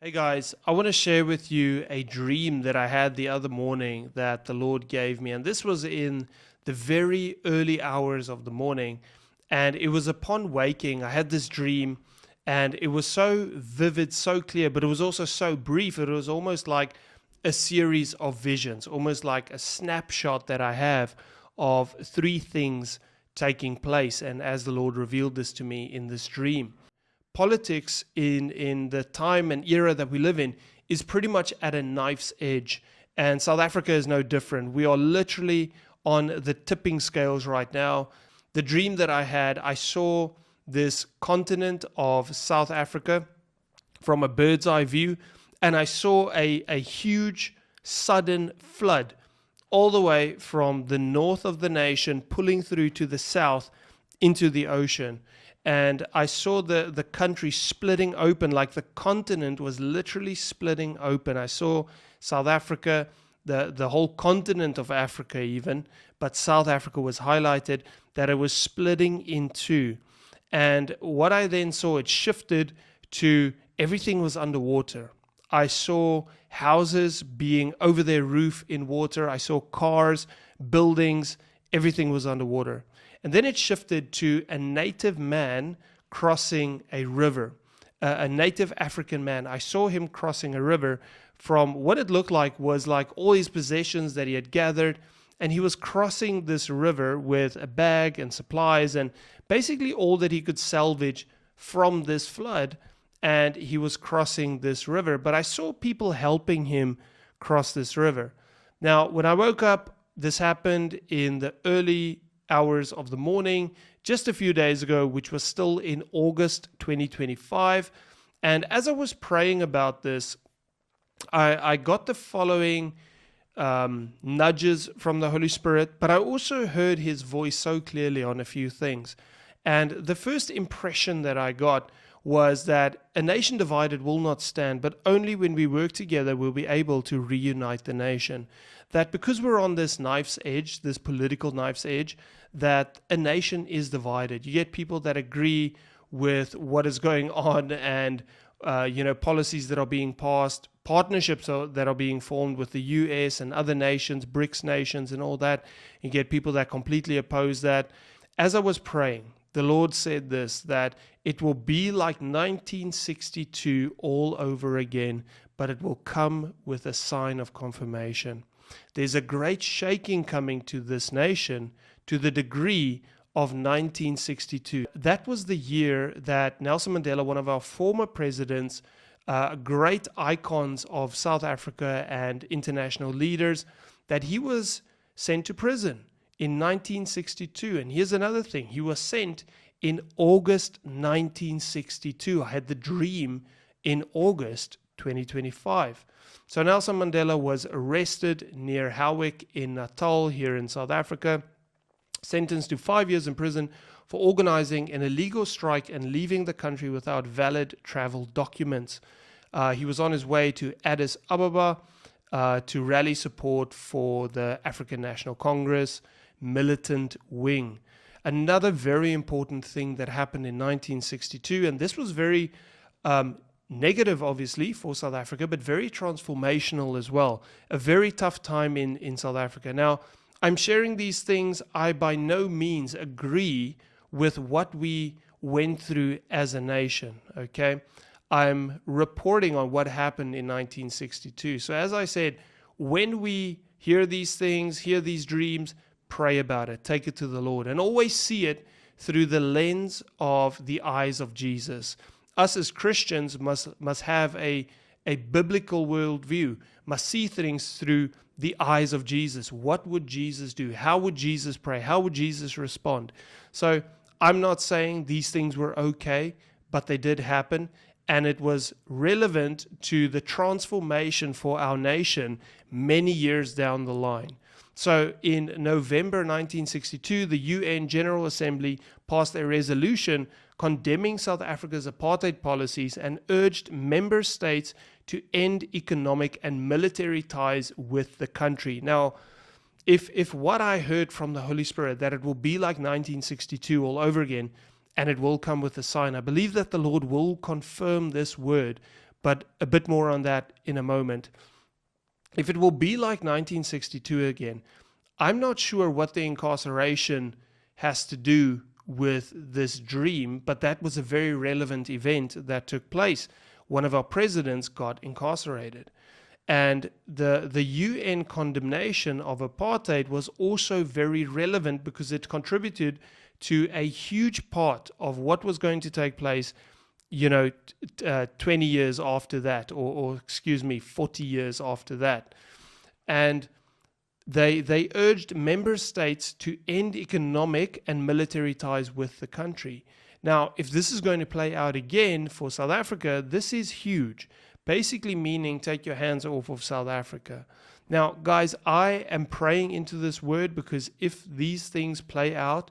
Hey guys, I want to share with you a dream that I had the other morning that the Lord gave me. And this was in the very early hours of the morning. And it was upon waking, I had this dream, and it was so vivid, so clear, but it was also so brief. It was almost like a series of visions, almost like a snapshot that I have of three things taking place. And as the Lord revealed this to me in this dream, politics in the time and era that we live in is pretty much at a knife's edge. And South Africa is no different. We are literally on the tipping scales right now. The dream that I had, I saw this continent of South Africa from a bird's eye view, and I saw a huge sudden flood all the way from the north of the nation pulling through to the south into the ocean. And I saw the country splitting open, like the continent was literally splitting open. I saw South Africa, the whole continent of Africa even, but South Africa was highlighted, that it was splitting in two. And what I then saw, it shifted to everything was underwater. I saw houses being over their roof in water. I saw cars, buildings, everything was underwater. And then it shifted to a native man crossing a river, a native African man. I saw him crossing a river from what it looked like was like all his possessions that he had gathered. And he was crossing this river with a bag and supplies and basically all that he could salvage from this flood. And he was crossing this river. But I saw people helping him cross this river. Now, when I woke up, this happened in the early hours of the morning, just a few days ago, which was still in August 2025. And as I was praying about this, I got the following nudges from the Holy Spirit, but I also heard his voice so clearly on a few things. And the first impression that I got was that a nation divided will not stand, but only when we work together will we be able to reunite the nation. That because we're on this knife's edge, this political knife's edge, that a nation is divided. You get people that agree with what is going on and policies that are being passed, partnerships that are being formed with the US and other nations, BRICS nations and all that. You get people that completely oppose that. As I was praying, the Lord said this, that it will be like 1962 all over again, but it will come with a sign of confirmation. There's a great shaking coming to this nation to the degree of 1962. That was the year that Nelson Mandela, one of our former presidents, great icons of South Africa and international leaders, that he was sent to prison in 1962. And here's another thing. He was sent in August 1962. I had the dream in August 2025. So Nelson Mandela was arrested near Howick in Natal here in South Africa, sentenced to 5 years in prison for organizing an illegal strike and leaving the country without valid travel documents. He was on his way to Addis Ababa to rally support for the African National Congress militant wing. Another very important thing that happened in 1962, and this was very negative, obviously, for South Africa, but very transformational as well. A very tough time in South Africa. Now, I'm sharing these things. I by no means agree with what we went through as a nation, okay? I'm reporting on what happened in 1962. So as I said, when we hear these things, hear these dreams, pray about it, take it to the Lord, and always see it through the lens of the eyes of Jesus. Us as Christians must have a biblical worldview, must see things through the eyes of Jesus. What would Jesus do? How would Jesus pray? How would Jesus respond? So I'm not saying these things were okay, but they did happen, and it was relevant to the transformation for our nation many years down the line. So in November 1962, the UN General Assembly passed a resolution condemning South Africa's apartheid policies and urged member states to end economic and military ties with the country. Now, if what I heard from the Holy Spirit, that it will be like 1962 all over again, and it will come with a sign, I believe that the Lord will confirm this word but a bit more on that in a moment. If it will be like 1962 again, I'm not sure what the incarceration has to do with this dream, but that was a very relevant event that took place. One of our presidents got incarcerated. And the UN condemnation of apartheid was also very relevant because it contributed to a huge part of what was going to take place, 20 years after that, or excuse me, 40 years after that. And they urged member states to end economic and military ties with the country. Now, if this is going to play out again for South Africa, this is huge. Basically meaning take your hands off of South Africa. Now, guys, I am praying into this word because if these things play out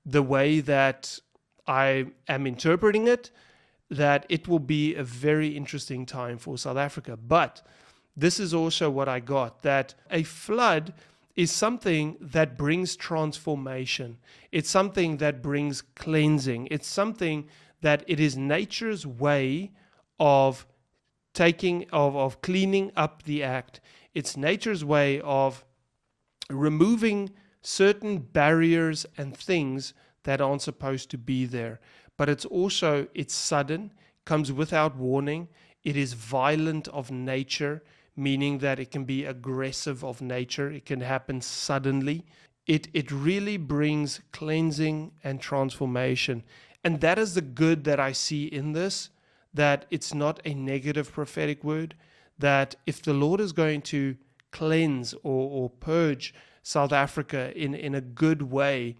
the way that I am interpreting it, that it will be a very interesting time for South Africa. But this is also what I got, that a flood is something that brings transformation. It's something that brings cleansing. It's something that it is nature's way of cleaning up the act. It's nature's way of removing certain barriers and things that aren't supposed to be there. But it's sudden, comes without warning. It is violent of nature, meaning that it can be aggressive of nature. It can happen suddenly. It really brings cleansing and transformation. And that is the good that I see in this, that it's not a negative prophetic word, that if the Lord is going to cleanse or purge South Africa in a good way,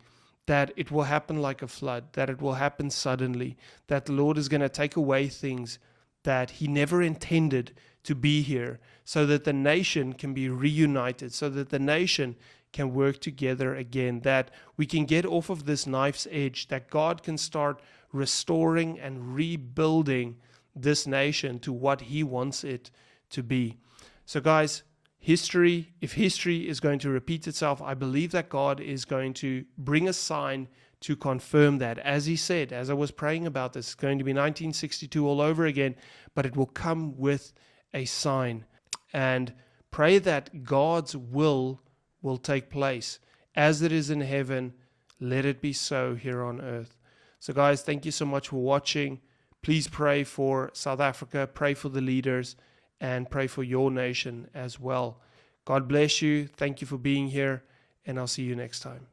that it will happen like a flood, that it will happen suddenly, that the Lord is going to take away things that he never intended to be here, so that the nation can be reunited, so that the nation can work together again, that we can get off of this knife's edge, that God can start restoring and rebuilding this nation to what he wants it to be. So guys, if history is going to repeat itself, I believe that God is going to bring a sign to confirm that. As he said, as I was praying about this, it's going to be 1962 all over again, but it will come with a sign. And pray that God's will take place. As it is in heaven, let it be so here on earth. So guys, thank you so much for watching. Please pray for South Africa, pray for the leaders, and pray for your nation as well. God bless you. Thank you for being here, and I'll see you next time.